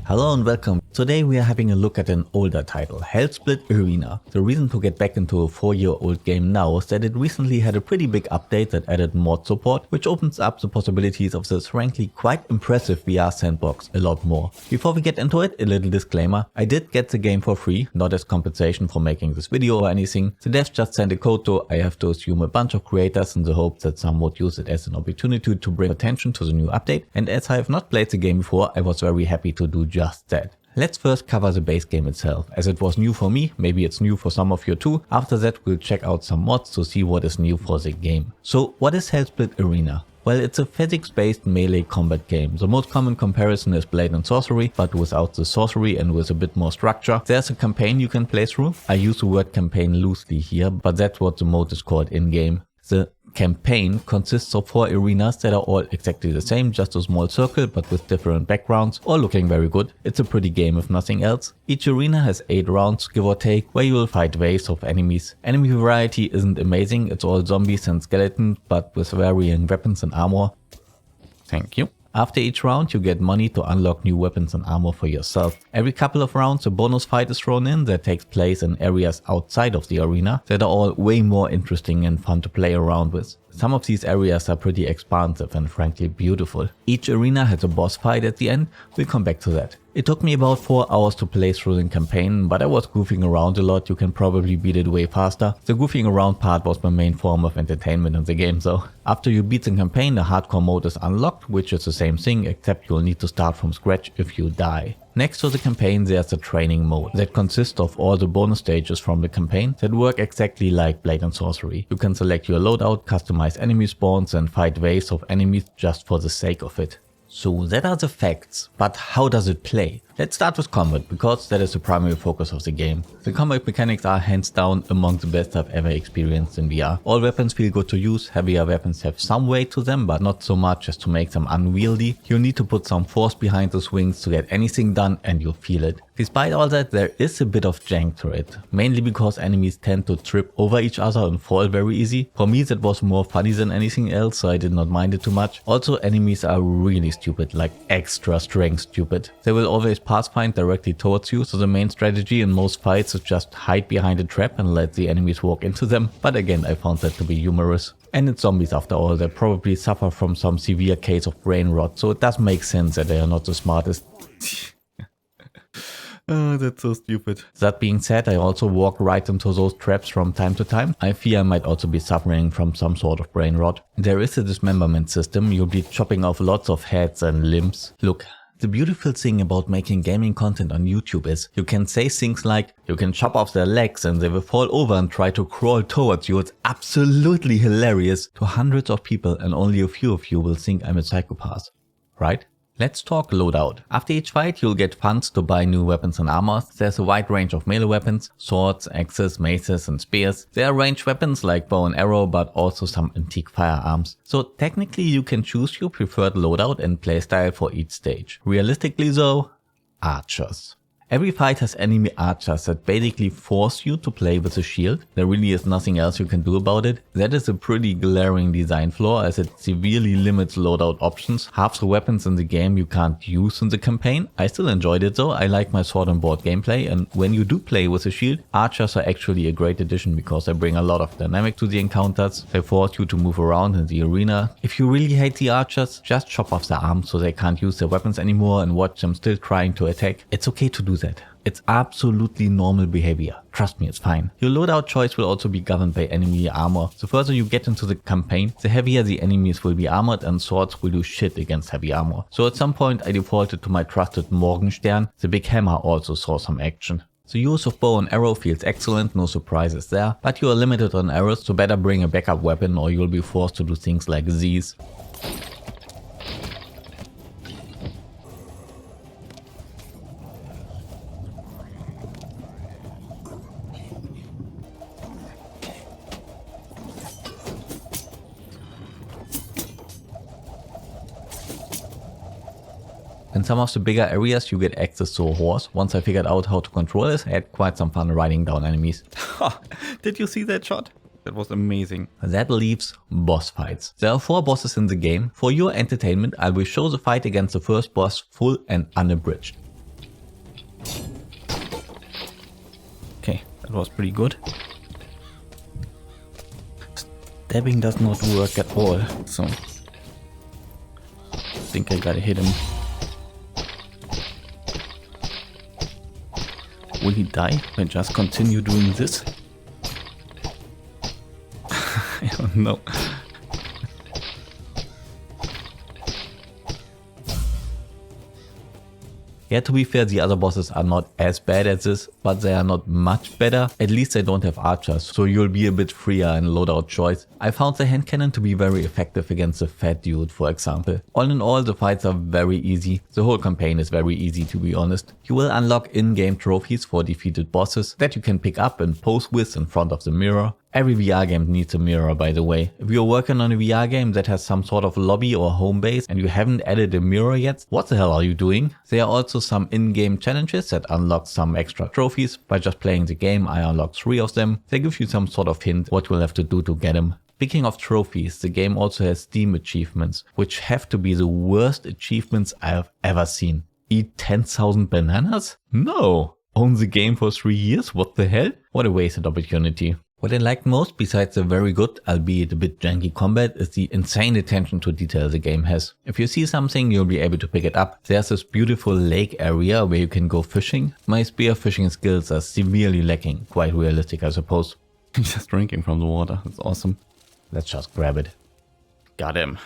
Hello and welcome. Today we are having a look at an older title, Hellsplit Arena. The reason to get back into a 4-year-old game now is that it recently had a pretty big update that added mod support, which opens up the possibilities of this frankly quite impressive VR sandbox a lot more. Before we get into it, a little disclaimer, I did get the game for free, not as compensation for making this video or anything. The devs just sent a code, so I have to assume a bunch of creators in the hope that some would use it as an opportunity to bring attention to the new update, and as I have not played the game before, I was very happy to do just that. Let's first cover the base game itself, as it was new for me, maybe it's new for some of you too. After that we'll check out some mods to see what is new for the game. So what is Hellsplit Arena? Well, it's a physics-based melee combat game. The most common comparison is Blade and Sorcery, but without the sorcery and with a bit more structure. There's a campaign you can play through. I use the word campaign loosely here, but that's what the mode is called in-game. The campaign consists of 4 arenas that are all exactly the same, just a small circle but with different backgrounds, all looking very good. It's a pretty game if nothing else. Each arena has 8 rounds give or take, where you will fight waves of enemies. Enemy variety isn't amazing, it's all zombies and skeletons but with varying weapons and armor. Thank you. After each round you get money to unlock new weapons and armor for yourself. Every couple of rounds a bonus fight is thrown in that takes place in areas outside of the arena that are all way more interesting and fun to play around with. Some of these areas are pretty expansive and frankly beautiful. Each arena has a boss fight at the end, we'll come back to that. It took me about 4 hours to play through the campaign, but I was goofing around a lot, you can probably beat it way faster. The goofing around part was my main form of entertainment in the game though. After you beat the campaign, the hardcore mode is unlocked, which is the same thing except you'll need to start from scratch if you die. Next to the campaign there's a training mode that consists of all the bonus stages from the campaign that work exactly like Blade and Sorcery. You can select your loadout, customize enemy spawns and fight waves of enemies just for the sake of it. So that are the facts, but how does it play? Let's start with combat, because that is the primary focus of the game. The combat mechanics are hands down among the best I've ever experienced in VR. All weapons feel good to use, heavier weapons have some weight to them, but not so much as to make them unwieldy. You need to put some force behind the swings to get anything done and you'll feel it. Despite all that, there is a bit of jank to it, mainly because enemies tend to trip over each other and fall very easy. For me that was more funny than anything else, so I did not mind it too much. Also enemies are really stupid, like extra strength stupid. They will always pathfind directly towards you, so the main strategy in most fights is just hide behind a trap and let the enemies walk into them, but again I found that to be humorous. And it's zombies after all, they probably suffer from some severe case of brain rot, so it does make sense that they are not the smartest. Oh, that's so stupid. That being said, I also walk right into those traps from time to time. I fear I might also be suffering from some sort of brain rot. There is a dismemberment system, you'll be chopping off lots of heads and limbs. Look, the beautiful thing about making gaming content on YouTube is you can say things like, you can chop off their legs and they will fall over and try to crawl towards you. It's absolutely hilarious to hundreds of people and only a few of you will think I'm a psychopath, right? Let's talk loadout. After each fight you'll get funds to buy new weapons and armor. There's a wide range of melee weapons, swords, axes, maces and spears. There are ranged weapons like bow and arrow, but also some antique firearms. So technically you can choose your preferred loadout and playstyle for each stage. Realistically though, archers. Every fight has enemy archers that basically force you to play with a shield. There really is nothing else you can do about it. That is a pretty glaring design flaw as it severely limits loadout options. Half the weapons in the game you can't use in the campaign. I still enjoyed it though, I like my sword and board gameplay, and when you do play with a shield, archers are actually a great addition because they bring a lot of dynamic to the encounters. They force you to move around in the arena. If you really hate the archers, just chop off their arms so they can't use their weapons anymore and watch them still trying to attack. It's okay to do that. It's absolutely normal behavior. Trust me, it's fine. Your loadout choice will also be governed by enemy armor. The further you get into the campaign, the heavier the enemies will be armored and swords will do shit against heavy armor. So at some point I defaulted to my trusted Morgenstern. The big hammer also saw some action. The use of bow and arrow feels excellent, no surprises there, but you are limited on arrows, so better bring a backup weapon or you'll be forced to do things like these. In some of the bigger areas you get access to a horse. Once I figured out how to control this, I had quite some fun riding down enemies. Did you see that shot? That was amazing. That leaves boss fights. There are 4 bosses in the game. For your entertainment, I will show the fight against the first boss full and unabridged. was pretty good. Stabbing does not work at all, so I think I gotta hit him. Will he die if I just continue doing this? I don't know. Yeah, to be fair, the other bosses are not as bad as this, but they are not much better. At least they don't have archers, so you'll be a bit freer in loadout choice. I found the hand cannon to be very effective against the fat dude, for example. All in all, the fights are very easy. The whole campaign is very easy, to be honest. You will unlock in-game trophies for defeated bosses that you can pick up and pose with in front of the mirror. Every VR game needs a mirror, by the way. If you're working on a VR game that has some sort of lobby or home base and you haven't added a mirror yet, what the hell are you doing? There are also some in-game challenges that unlock some extra trophies. By just playing the game, I unlocked 3 of them. They give you some sort of hint what you'll have to do to get them. Speaking of trophies, the game also has Steam achievements, which have to be the worst achievements I have ever seen. Eat 10,000 bananas? No! Own the game for 3 years? What the hell? What a wasted opportunity. What I liked most, besides the very good, albeit a bit janky combat, is the insane attention to detail the game has. If you see something, you'll be able to pick it up. There's this beautiful lake area where you can go fishing. My spearfishing skills are severely lacking. Quite realistic, I suppose. Just drinking from the water, that's awesome. Let's just grab it. Got him.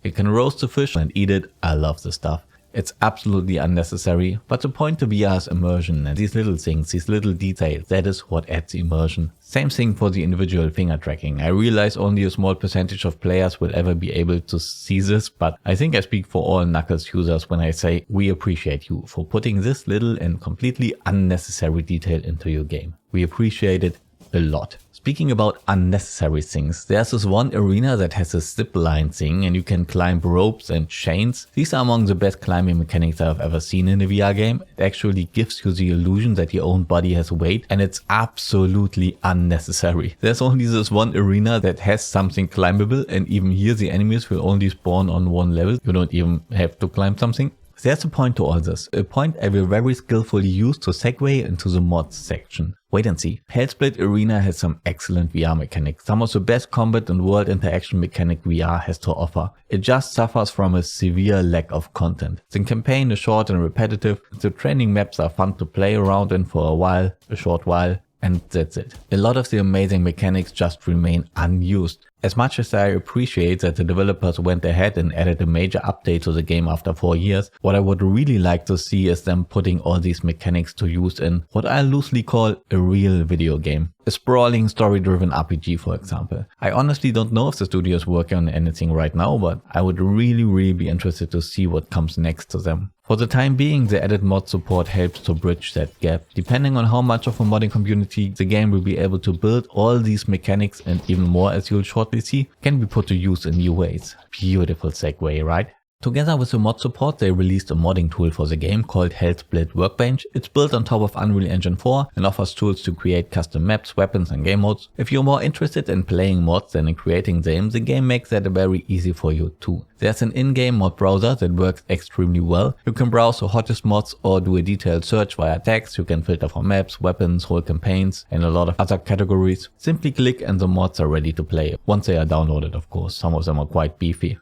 You can roast the fish and eat it. I love this stuff. It's absolutely unnecessary, but the point of VR is immersion, and these little things, these little details, that is what adds immersion. Same thing for the individual finger tracking. I realize only a small percentage of players will ever be able to see this, but I think I speak for all Knuckles users when I say we appreciate you for putting this little and completely unnecessary detail into your game. We appreciate it a lot. Speaking about unnecessary things, there's this one arena that has a zip line thing and you can climb ropes and chains. These are among the best climbing mechanics I've ever seen in a VR game. It actually gives you the illusion that your own body has weight, and it's absolutely unnecessary. There's only this one arena that has something climbable, and even here the enemies will only spawn on one level. You don't even have to climb something. There's a point to all this, a point I will very skillfully use to segue into the mods section. Wait and see. Hellsplit Arena has some excellent VR mechanics, some of the best combat and world interaction mechanic VR has to offer. It just suffers from a severe lack of content. The campaign is short and repetitive, the training maps are fun to play around in for a short while, and that's it. A lot of the amazing mechanics just remain unused. As much as I appreciate that the developers went ahead and added a major update to the game after 4 years, what I would really like to see is them putting all these mechanics to use in what I loosely call a real video game. A sprawling story-driven RPG, for example. I honestly don't know if the studio is working on anything right now, but I would really be interested to see what comes next to them. For the time being, the added mod support helps to bridge that gap. Depending on how much of a modding community the game will be able to build, all these mechanics and even more, as you'll shortly see, can be put to use in new ways. Beautiful segue, right? Together with the mod support, they released a modding tool for the game called Hellsplit Workbench. It's built on top of Unreal Engine 4 and offers tools to create custom maps, weapons and game modes. If you're more interested in playing mods than in creating them, the game makes that very easy for you too. There's an in-game mod browser that works extremely well. You can browse the hottest mods or do a detailed search via tags. You can filter for maps, weapons, whole campaigns and a lot of other categories. Simply click and the mods are ready to play. Once they are downloaded, of course. Some of them are quite beefy.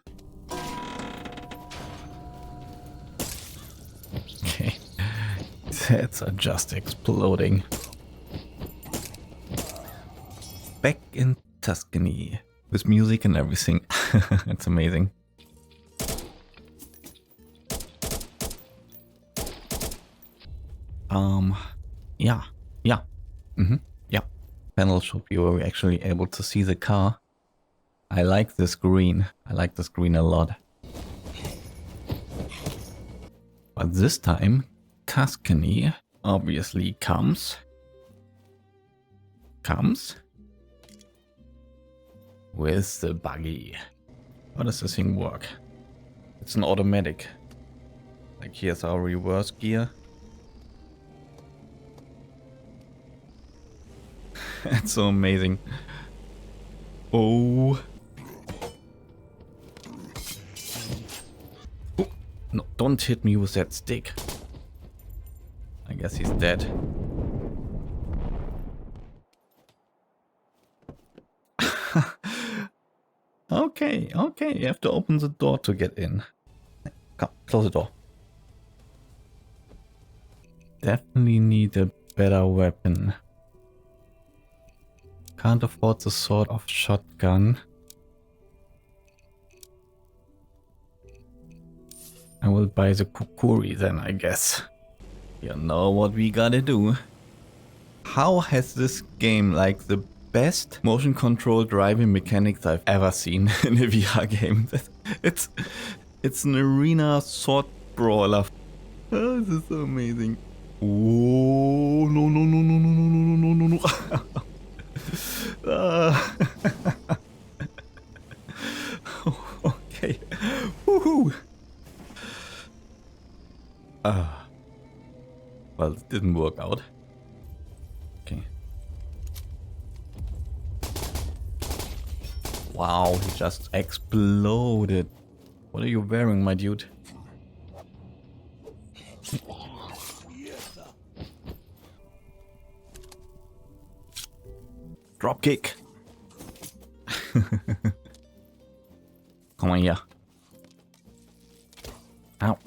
Okay, sets are just exploding. Back in Tuscany, with music and everything. It's amazing. Yeah. Yeah. Panel should be where we're actually able to see the car. I like this green. I like this green a lot. But this time, Tuscany obviously comes with the buggy. How does this thing work? It's an automatic. Like here's our reverse gear. It's so amazing. Oh. No, don't hit me with that stick. I guess he's dead. Okay, you have to open the door to get in. Come, close the door. Definitely need a better weapon. Can't afford the sort of shotgun. I will buy the kukuri then, I guess. You know what we gotta do. How has this game like the best motion control driving mechanics I've ever seen in a VR game? It's an arena sword brawler. Oh, this is so amazing. Oh, no, no, no, no, no, no, no, no, no, no. Okay. Woohoo. Well, it didn't work out. Okay. Wow, he just exploded. What are you wearing, my dude? Drop kick. Come on here. Ow.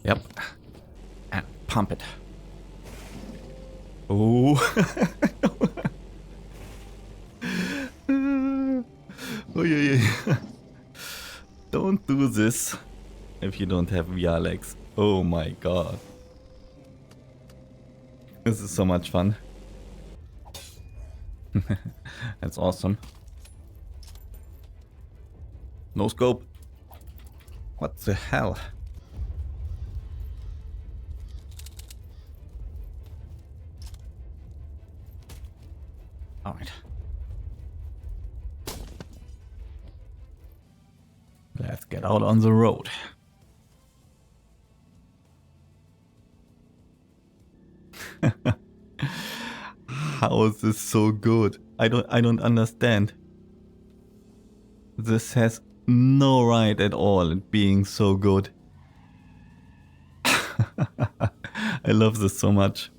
Yep. And pump it. Oh. Oh yeah, yeah. Don't do this if you don't have VR legs. Oh my god. This is so much fun. That's awesome. No scope. What the hell? Alright. Let's get out on the road. How is this so good? I don't understand. This has no right at all at being so good. I love this so much.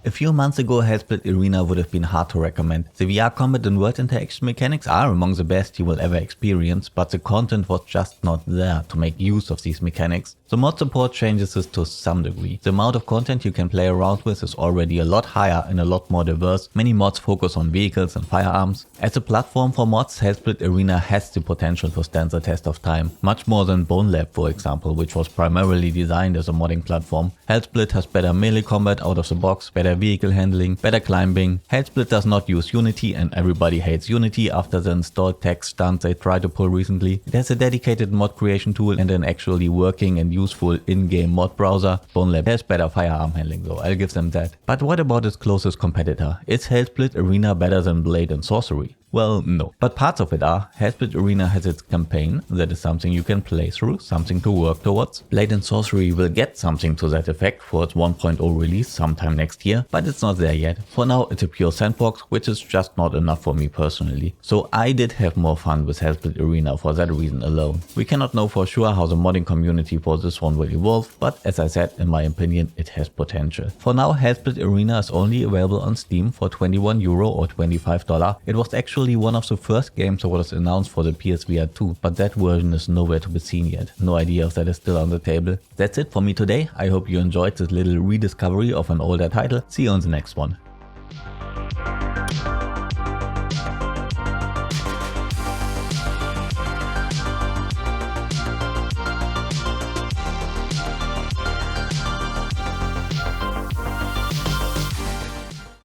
A few months ago, Hellsplit Arena would have been hard to recommend. The VR combat and world interaction mechanics are among the best you will ever experience, but the content was just not there to make use of these mechanics. The mod support changes this to some degree. The amount of content you can play around with is already a lot higher and a lot more diverse. Many mods focus on vehicles and firearms. As a platform for mods, Hellsplit Arena has the potential to stand the test of time. Much more than Bone Lab, for example, which was primarily designed as a modding platform. Hellsplit has better melee combat out of the box, better vehicle handling, better climbing. Hellsplit does not use Unity, and everybody hates Unity after the installed text stunt they tried to pull recently. It has a dedicated mod creation tool and an actually working and useful in-game mod browser. Bone Lab has better firearm handling though, I'll give them that. But what about its closest competitor? Is Hellsplit Arena better than Blade and Sorcery? Well, no. But parts of it are. Hellsplit Arena has its campaign, that is something you can play through, something to work towards. Blade and Sorcery will get something to that effect for its 1.0 release sometime next year, but it's not there yet. For now, it's a pure sandbox, which is just not enough for me personally. So I did have more fun with Hellsplit Arena for that reason alone. We cannot know for sure how the modding community for this one will evolve, but as I said, in my opinion, it has potential. For now, Hellsplit Arena is only available on Steam for €21 or $25. It was actually one of the first games that was announced for the PSVR 2, but that version is nowhere to be seen yet. No idea if that is still on the table. That's it for me today. I hope you enjoyed this little rediscovery of an older title. See you on the next one.